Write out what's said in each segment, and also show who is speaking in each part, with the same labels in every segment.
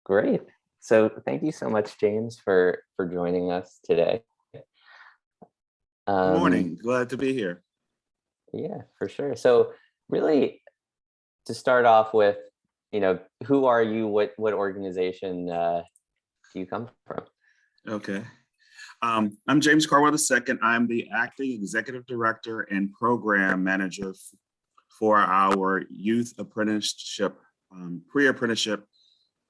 Speaker 1: Great. So thank you so much, James, for joining us today.
Speaker 2: Good
Speaker 1: Um,
Speaker 2: morning. Glad to be here.
Speaker 1: yeah, for sure. So really, to start off with, who are you? What organization do you come from?
Speaker 2: Okay. I'm James Cardwell II. I'm the acting executive director and program manager for our youth apprenticeship, pre-apprenticeship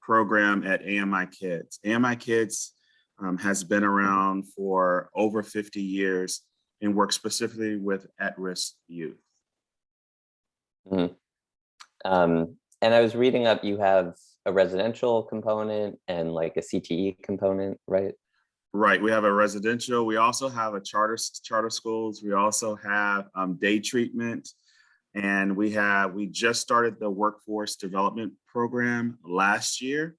Speaker 2: program at AMIkids. AMIkids has been around for over 50 years and works specifically with at-risk youth.
Speaker 1: Mhm. And I was reading up, you have a residential component and like a CTE component, right?
Speaker 2: Right. We have a residential. We also have a charter schools. We also have day treatment, and we just started the workforce development program last year,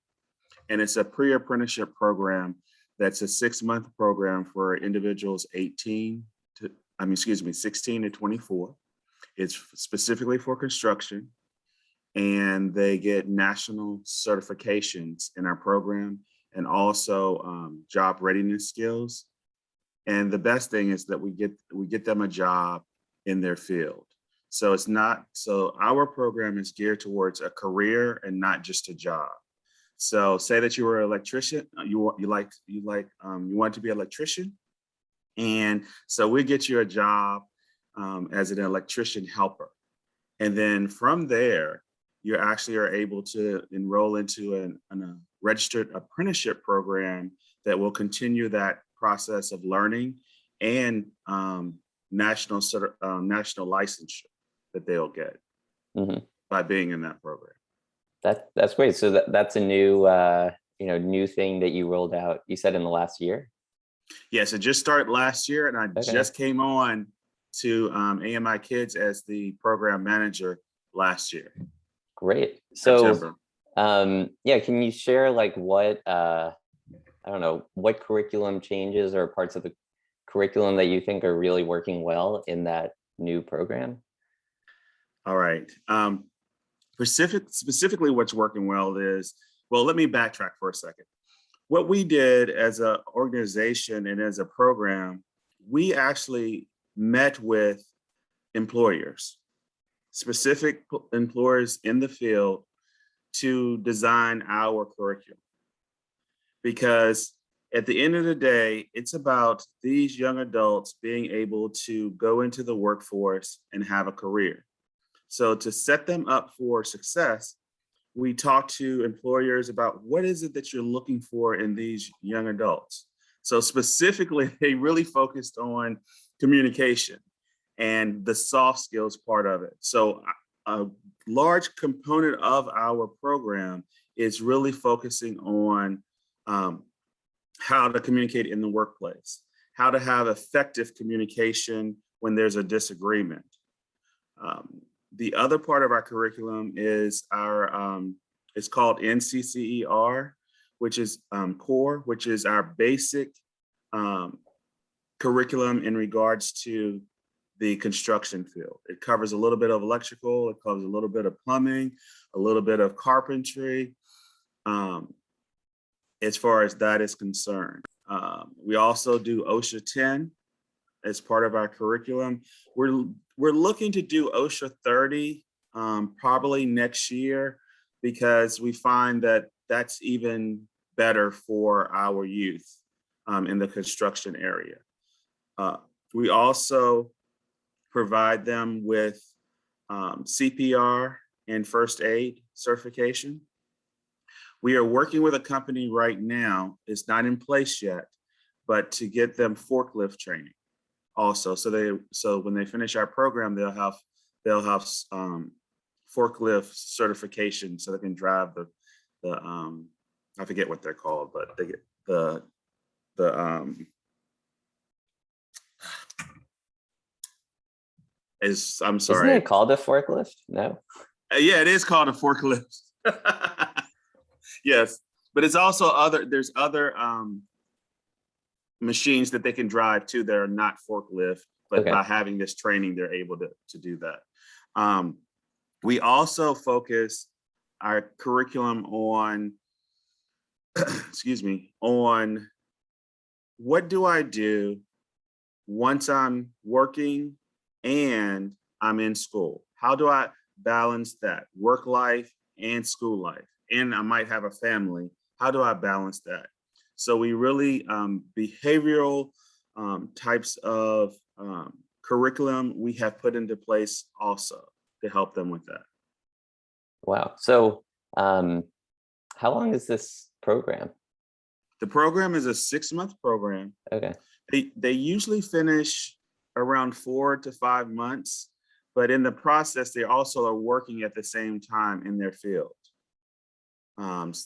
Speaker 2: and it's a pre-apprenticeship program that's a 6-month program for individuals 16 to 24. It's specifically for construction, and they get national certifications in our program and also job readiness skills. And the best thing is that we get them a job in their field. So our program is geared towards a career and not just a job. So say that you were an electrician, you want to be an electrician, and so we get you a job as an electrician helper, and then from there you actually are able to enroll into a registered apprenticeship program that will continue that process of learning and national licensure that they'll get by being in that program.
Speaker 1: That's great. So that's a new new thing that you rolled out. You said in the last year.
Speaker 2: Yes, it just started last year, and I just came on to AMIkids as the program manager last year.
Speaker 1: Great. So,
Speaker 2: September.
Speaker 1: can you share like what what curriculum changes or parts of the curriculum that you think are really working well in that new program?
Speaker 2: All right. Specifically, what's working well is, well, let me backtrack for a second. What we did as an organization and as a program, we actually met with employers, specific employers in the field, to design our curriculum. Because at the end of the day, it's about these young adults being able to go into the workforce and have a career. So to set them up for success, we talked to employers about what is it that you're looking for in these young adults. So specifically, they really focused on communication and the soft skills part of it. So a large component of our program is really focusing on how to communicate in the workplace, how to have effective communication when there's a disagreement. The other part of our curriculum is it's called Nccer, which is core, which is our basic curriculum in regards to the construction field. It covers a little bit of electrical, it covers a little bit of plumbing, a little bit of carpentry, as far as that is concerned. We also do OSHA 10 as part of our curriculum. We're looking to do OSHA 30 probably next year, because we find that that's even better for our youth in the construction area. We also provide them with CPR and first aid certification. We are working with a company right now, it's not in place yet, but to get them forklift training also. So when they finish our program, they'll have forklift certification, so they can drive the I forget what they're called, but they get I'm sorry.
Speaker 1: Isn't it called a forklift? No.
Speaker 2: Yeah, it is called a forklift. Yes, but it's also there's other machines that they can drive too that are not forklift, but by having this training, they're able to do that. We also focus our curriculum on excuse me, on what do I do once I'm working and I'm in school? How do I balance that work life and school life? And I might have a family. How do I balance that? So we really behavioral types of curriculum we have put into place also to help them with that.
Speaker 1: Wow. So how long is this program?
Speaker 2: The program is a 6-month program.
Speaker 1: Okay.
Speaker 2: They usually finish around 4 to 5 months, but in the process, they also are working at the same time in their field.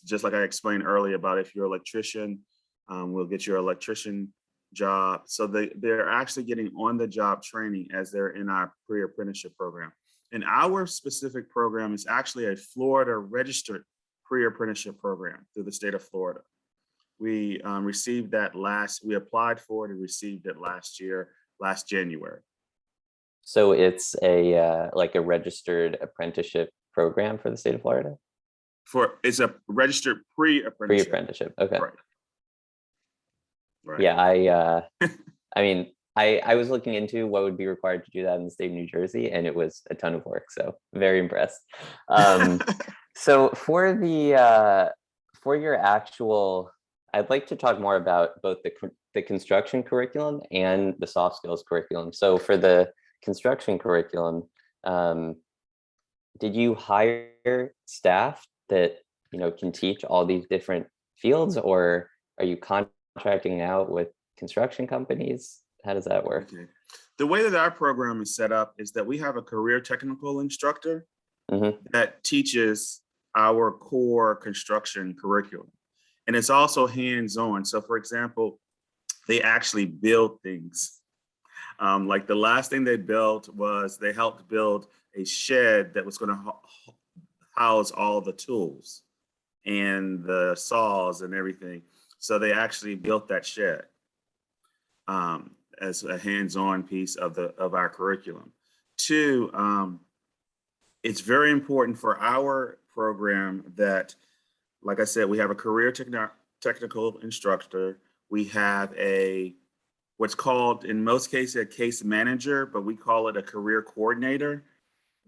Speaker 2: Just like I explained earlier about if you're an electrician, we'll get your electrician job. So they're actually getting on the job training as they're in our pre-apprenticeship program. And our specific program is actually a Florida registered pre-apprenticeship program through the state of Florida. We received that we applied for it and received it last January.
Speaker 1: So it's a like a registered apprenticeship program for the state of Florida?
Speaker 2: It's a registered pre-apprenticeship.
Speaker 1: Pre-apprenticeship. Okay.
Speaker 2: Right. Right.
Speaker 1: Yeah, I mean, I was looking into what would be required to do that in the state of New Jersey, and it was a ton of work. So very impressed. So for your actual, I'd like to talk more about both the construction curriculum and the soft skills curriculum. So for the construction curriculum, did you hire staff that can teach all these different fields, or are you contracting out with construction companies? How does that work?
Speaker 2: Okay. The way that our program is set up is that we have a career technical instructor that teaches our core construction curriculum. And it's also hands-on. So for example, they actually build things. Like the last thing they built was they helped build a shed that was going to house all the tools and the saws and everything. So they actually built that shed as a hands-on piece of our curriculum. Two, it's very important for our program that, like I said, we have a career technical instructor. We have what's called, in most cases, a case manager, but we call it a career coordinator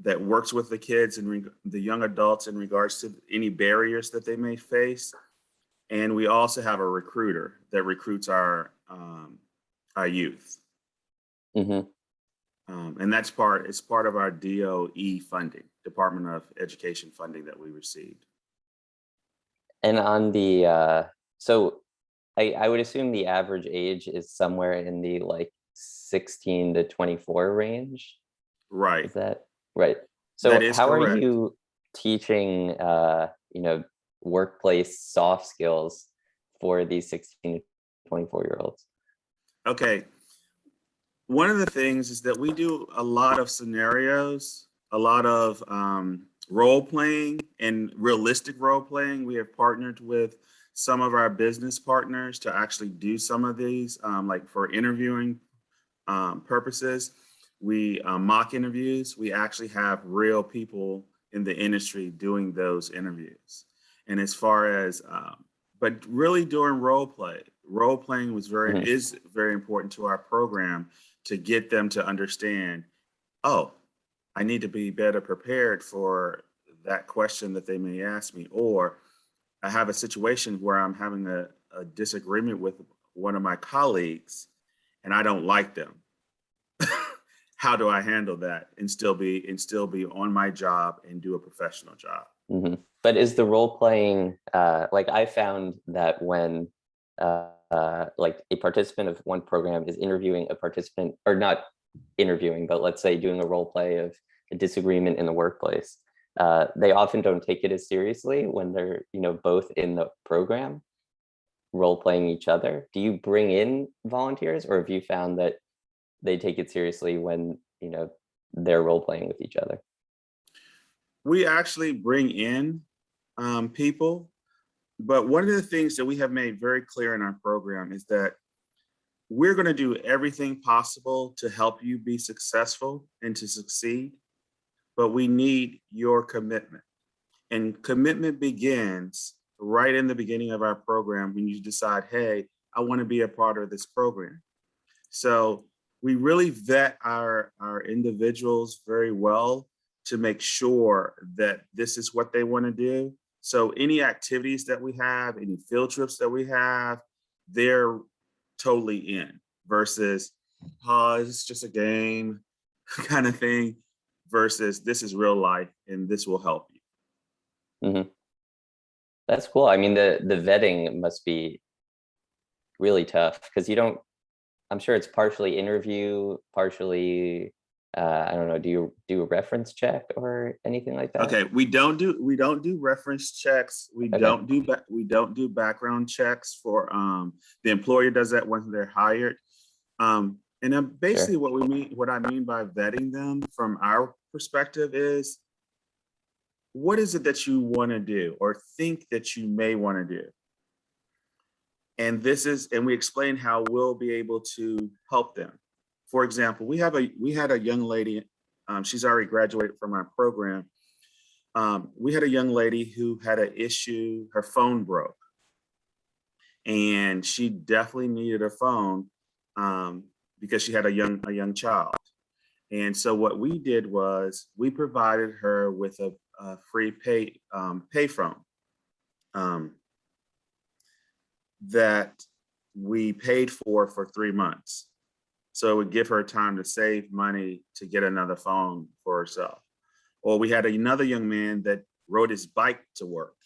Speaker 2: that works with the kids and the young adults in regards to any barriers that they may face. And we also have a recruiter that recruits our youth. And it's part of our DOE funding, Department of Education funding that we received.
Speaker 1: And on the, so I would assume the average age is somewhere in the like 16 to 24 range.
Speaker 2: Right.
Speaker 1: Is that right? So
Speaker 2: that is
Speaker 1: how
Speaker 2: correct.
Speaker 1: Are you teaching, workplace soft skills for these 16 to 24-year-olds?
Speaker 2: Okay. One of the things is that we do a lot of scenarios, a lot of role playing and realistic role playing. We have partnered with some of our business partners to actually do some of these, like for interviewing purposes. We mock interviews. We actually have real people in the industry doing those interviews. And as far as, but really doing role playing is very important to our program to get them to understand, oh, I need to be better prepared for that question that they may ask me, or I have a situation where I'm having a disagreement with one of my colleagues and I don't like them. How do I handle that and still be on my job and do a professional job?
Speaker 1: But is the role playing, like I found that when like a participant of one program is interviewing a participant, or not interviewing, but let's say doing a role play of a disagreement in the workplace, they often don't take it as seriously when they're both in the program role playing each other. Do you bring in volunteers, or have you found that they take it seriously when they're role playing with each other?
Speaker 2: We actually bring in people, but one of the things that we have made very clear in our program is that we're going to do everything possible to help you be successful and to succeed, but we need your commitment. And commitment begins right in the beginning of our program when you decide, hey, I want to be a part of this program. So we really vet our individuals very well to make sure that this is what they want to do. So any activities that we have, any field trips that we have, they're totally in versus, oh, it's just a game kind of thing versus this is real life and this will help you.
Speaker 1: Hmm. That's cool. I mean, the vetting must be really tough because you don't, I'm sure it's partially interview, partially, I don't know, do you do a reference check or anything like that?
Speaker 2: Okay, we don't do reference checks. We
Speaker 1: Okay,
Speaker 2: don't do background checks for the employer does that once they're hired. And then
Speaker 1: sure.
Speaker 2: basically what I mean by vetting them from our perspective is what is it that you want to do or think that you may want to do? And we explain how we'll be able to help them. For example, we had a young lady, she's already graduated from our program. We had a young lady who had an issue, her phone broke. And she definitely needed a phone because she had a young child. And so what we did was we provided her with a free payphone that we paid for 3 months. So it would give her time to save money to get another phone for herself. Or we had another young man that rode his bike to work,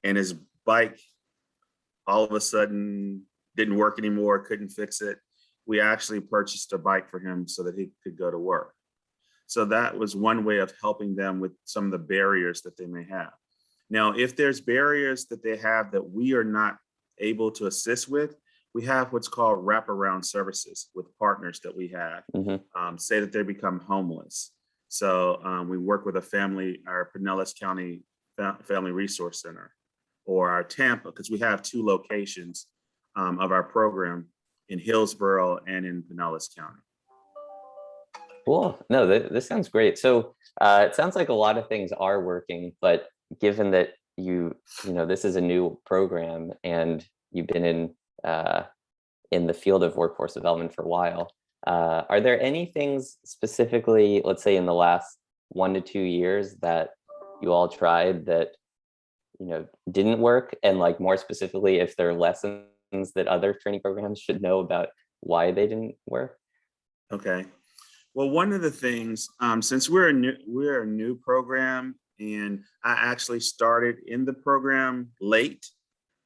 Speaker 2: and his bike all of a sudden didn't work anymore, couldn't fix it. We actually purchased a bike for him so that he could go to work. So that was one way of helping them with some of the barriers that they may have. Now, if there's barriers that they have that we are not able to assist with, we have what's called wraparound services with partners that we have. Say that they become homeless. So we work with a family, our Pinellas County Family Resource Center, or our Tampa, because we have 2 locations of our program in Hillsborough and in Pinellas County.
Speaker 1: Cool. No, this sounds great. So it sounds like a lot of things are working, but given that this is a new program and you've been in the field of workforce development for a while, are there any things specifically, let's say in the last 1 to 2 years that you all tried that, didn't work? And like more specifically, if there are lessons that other training programs should know about why they didn't work?
Speaker 2: Okay. Well, one of the things, since we're a new program, and I actually started in the program late.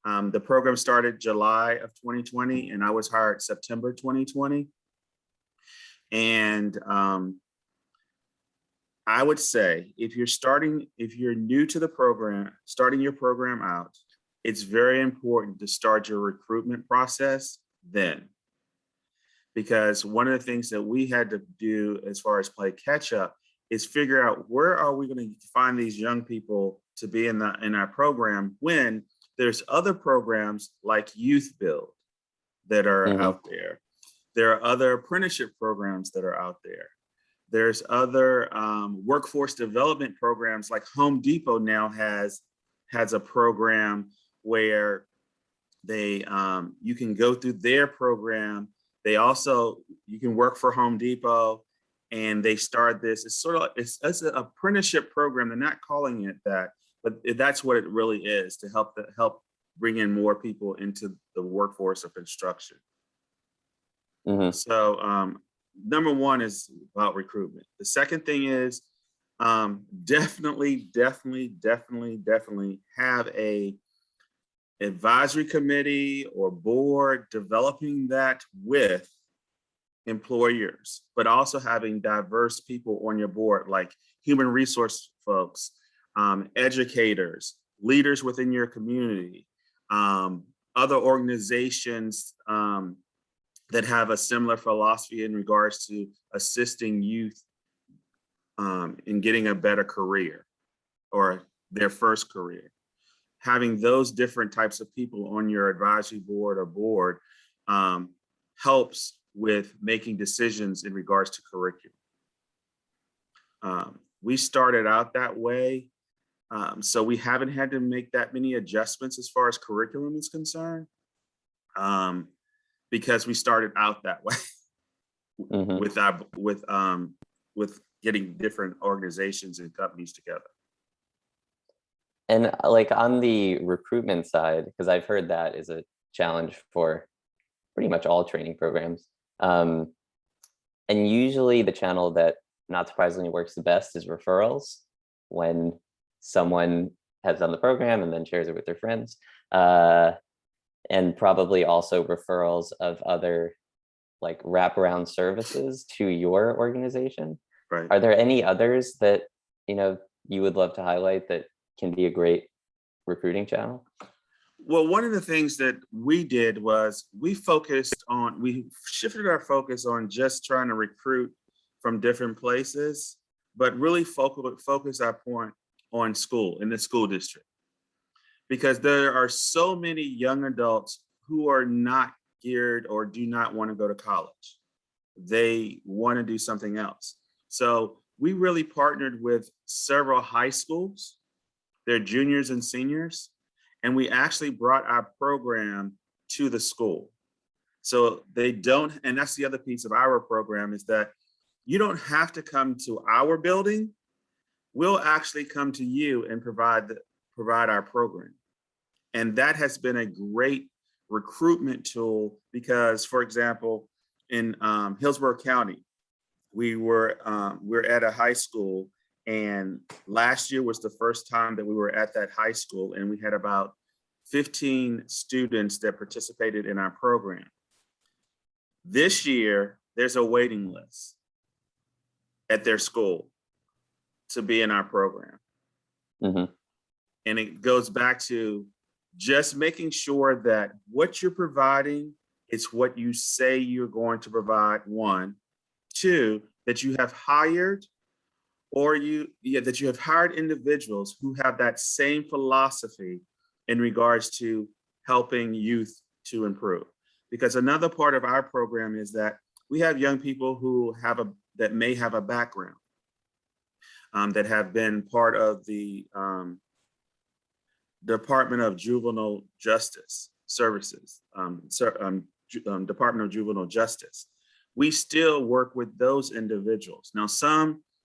Speaker 2: The program started July of 2020, and I was hired September 2020. And I would say if you're new to the program, starting your program out, it's very important to start your recruitment process then. Because one of the things that we had to do as far as play catch up is figure out where are we going to find these young people to be in our program when there's other programs like Youth Build that are out there. There are other apprenticeship programs that are out there. There's other workforce development programs, like Home Depot now has a program where you can go through their program. You can work for Home Depot, and they start this. It's sort of it's an apprenticeship program. They're not calling it that, but that's what it really is, to help bring in more people into the workforce of construction. So number one is about recruitment. The second thing is definitely have a advisory committee or board developing that with employers, but also having diverse people on your board, like human resource folks, educators, leaders within your community, other organizations that have a similar philosophy in regards to assisting youth in getting a better career or their first career. Having those different types of people on your advisory board helps with making decisions in regards to curriculum. We started out that way, So we haven't had to make that many adjustments as far as curriculum is concerned, because we started out that way
Speaker 1: Mhm.
Speaker 2: with getting different organizations and companies together.
Speaker 1: And like on the recruitment side, because I've heard that is a challenge for pretty much all training programs. Um, and usually the channel that not surprisingly works the best is referrals when someone has done the program and then shares it with their friends. And probably also referrals of other like wraparound services to your organization.
Speaker 2: Right.
Speaker 1: Are there any others that you would love to highlight that can be a great recruiting channel?
Speaker 2: Well, one of the things that we did was we shifted our focus on just trying to recruit from different places, but really focus our point on school in the school district. Because there are so many young adults who are not geared or do not want to go to college. They want to do something else. So we really partnered with several high schools, their juniors and seniors, and we actually brought our program to the school. So they don't, and that's the other piece of our program, is that you don't have to come to our building. We'll actually come to you and provide our program. And that has been a great recruitment tool because, for example, in Hillsborough County, we're at a high school, and last year was the first time that we were at that high school, and we had about 15 students that participated in our program. This year, there's a waiting list at their school to be in our program.
Speaker 1: Mm-hmm.
Speaker 2: And it goes back to just making sure that what you're providing is what you say you're going to provide, one. Two, that you have hired individuals who have that same philosophy in regards to helping youth to improve. Because another part of our program is that we have young people who that may have a background, that have been part of the Department of Juvenile Justice Services, Department of Juvenile Justice. We still work with those individuals. Now,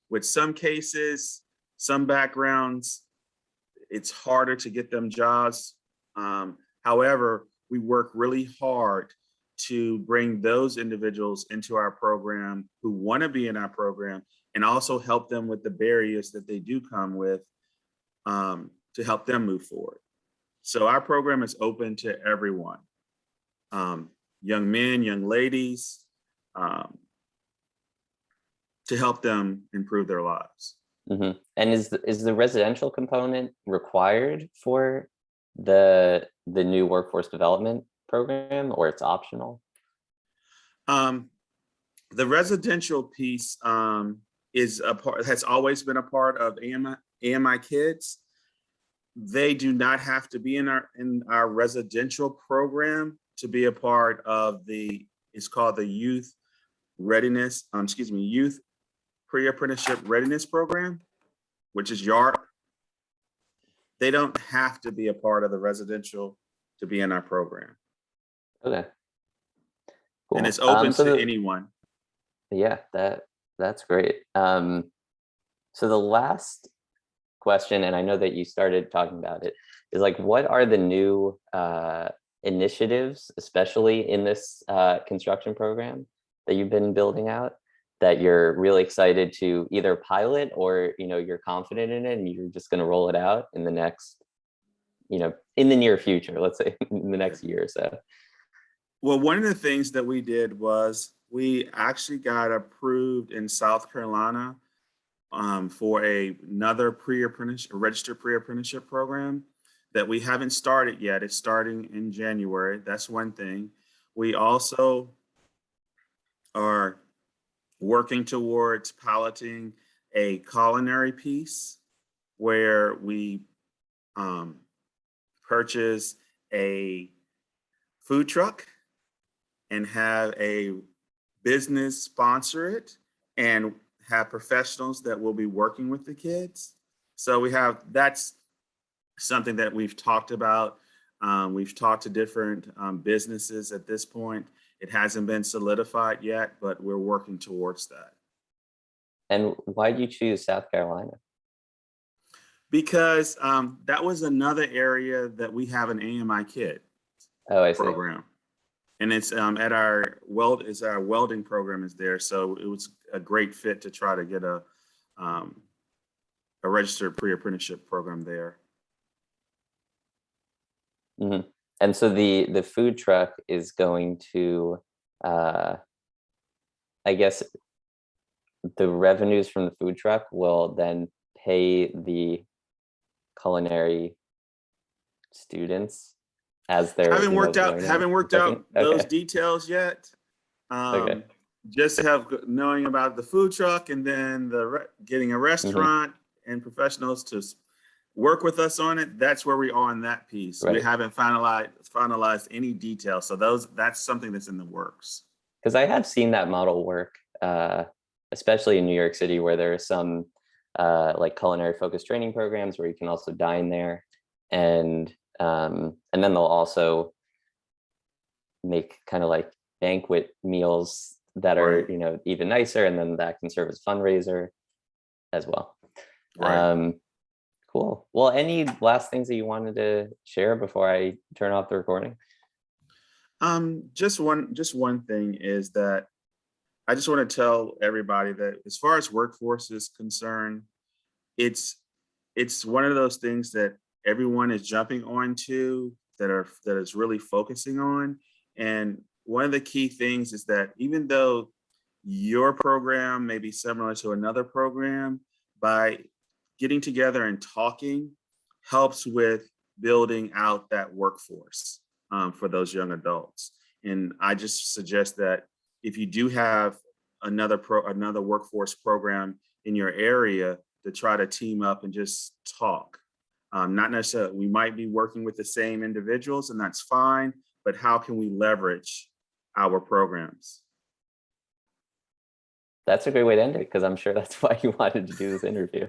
Speaker 2: with some cases, some backgrounds, it's harder to get them jobs. However, we work really hard to bring those individuals into our program who want to be in our program, and also help them with the barriers that they do come with, to help them move forward. So our program is open to everyone, young men, young ladies, to help them improve their lives.
Speaker 1: Mm-hmm. And is the residential component required for the new workforce development program, or it's optional?
Speaker 2: The residential piece has always been a part of AMIkids. They do not have to be in our residential program to be a part of it's called the Youth Pre-Apprenticeship Readiness Program, which is YARP. They don't have to be a part of the residential to be in our program.
Speaker 1: Okay. Cool.
Speaker 2: And it's open to anyone.
Speaker 1: Yeah, that's great. So the last question, and I know that you started talking about it, is like, what are the new initiatives, especially in this construction program that you've been building out, that you're really excited to either pilot, or you're confident in it and you're just going to roll it out in the next, in the near future, let's say in the next year or so?
Speaker 2: Well, one of the things that we did was we actually got approved in South Carolina for another registered pre-apprenticeship program that we haven't started yet. It's starting in January. That's one thing. We also are working towards piloting a culinary piece where we purchase a food truck and have a business sponsor it, and have professionals that will be working with the kids. So that's something that we've talked about. We've talked to different businesses at this point. It hasn't been solidified yet, but we're working towards that.
Speaker 1: And why did you choose South Carolina?
Speaker 2: Because that was another area that we have an AMIkids
Speaker 1: Oh, I see.
Speaker 2: program. And it's at our welding program is there. So it was a great fit to try to get a registered pre-apprenticeship program there.
Speaker 1: Mm-hmm. And so the food truck is going to, I guess, the revenues from the food truck will then pay the culinary students as they're
Speaker 2: Haven't worked out
Speaker 1: cooking?
Speaker 2: those
Speaker 1: Okay.
Speaker 2: details yet.
Speaker 1: Okay.
Speaker 2: Just knowing about the food truck, and then getting a restaurant and professionals to work with us on it. That's where we are in that piece.
Speaker 1: Right.
Speaker 2: We haven't finalized any details. So that's something that's in the works.
Speaker 1: Because I have seen that model work, especially in New York City, where there are some like culinary focused training programs where you can also dine there, and then they'll also make kind of like banquet meals that are
Speaker 2: Right.
Speaker 1: even nicer, and then that can serve as fundraiser as well.
Speaker 2: Right.
Speaker 1: Cool. Well, any last things that you wanted to share before I turn off the recording?
Speaker 2: Just one thing is that I just want to tell everybody that as far as workforce is concerned, it's one of those things that everyone is jumping onto, that is really focusing on. And one of the key things is that even though your program may be similar to another program, by getting together and talking helps with building out that workforce for those young adults. And I just suggest that if you do have another workforce program in your area, to try to team up and just talk. Not necessarily, we might be working with the same individuals, and that's fine, but how can we leverage our programs?
Speaker 1: That's a great way to end it, because I'm sure that's why you wanted to do this interview.